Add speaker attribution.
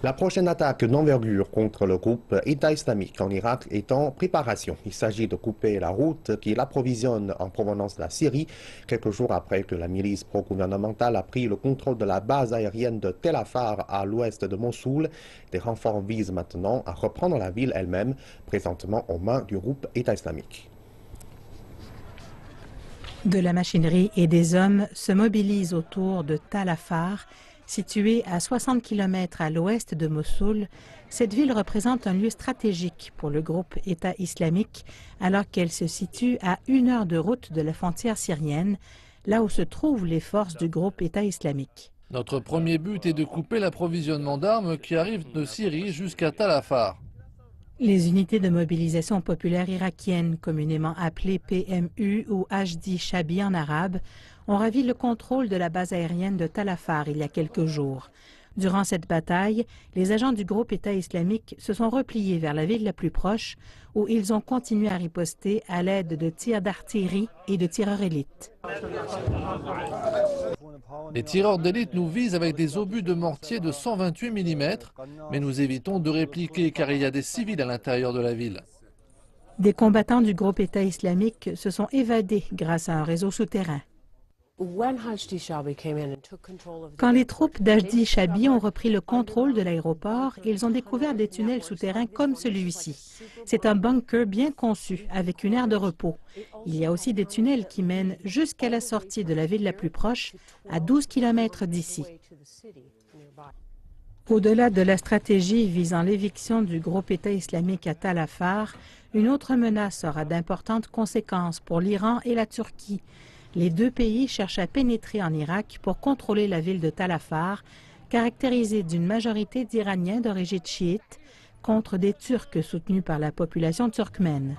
Speaker 1: La prochaine attaque d'envergure contre le groupe État islamique en Irak est en préparation. Il s'agit de couper la route qui l'approvisionne en provenance de la Syrie, quelques jours après que la milice pro-gouvernementale a pris le contrôle de la base aérienne de Tel Afar à l'ouest de Mossoul. Des renforts visent maintenant à reprendre la ville elle-même, présentement aux mains du groupe État islamique.
Speaker 2: De la machinerie et des hommes se mobilisent autour de Tal Afar, située à 60 km à l'ouest de Mossoul. Cette ville représente un lieu stratégique pour le groupe État islamique, alors qu'elle se situe à 1 heure de route de la frontière syrienne, là où se trouvent les forces du groupe État islamique.
Speaker 3: Notre premier but est de couper l'approvisionnement d'armes qui arrivent de Syrie jusqu'à Tal Afar.
Speaker 2: Les unités de mobilisation populaire irakienne, communément appelées PMU ou HD Shabi en arabe, ont ravi le contrôle de la base aérienne de Tal Afar il y a quelques jours. Durant cette bataille, les agents du groupe État islamique se sont repliés vers la ville la plus proche, où ils ont continué à riposter à l'aide de tirs d'artillerie et de tireurs élites.
Speaker 3: Les tireurs d'élite nous visent avec des obus de mortier de 128 mm, mais nous évitons de répliquer car il y a des civils à l'intérieur de la ville.
Speaker 2: Des combattants du groupe État islamique se sont évadés grâce à un réseau souterrain. Quand les troupes d'Hdi Shabi ont repris le contrôle de l'aéroport, ils ont découvert des tunnels souterrains comme celui-ci. C'est un bunker bien conçu, avec une aire de repos. Il y a aussi des tunnels qui mènent jusqu'à la sortie de la ville la plus proche, à 12 km d'ici. Au-delà de la stratégie visant l'éviction du groupe État islamique à Tal Afar, une autre menace aura d'importantes conséquences pour l'Iran et la Turquie. Les deux pays cherchent à pénétrer en Irak pour contrôler la ville de Tal Afar, caractérisée d'une majorité d'Iraniens d'origine chiite, contre des Turcs soutenus par la population turkmène.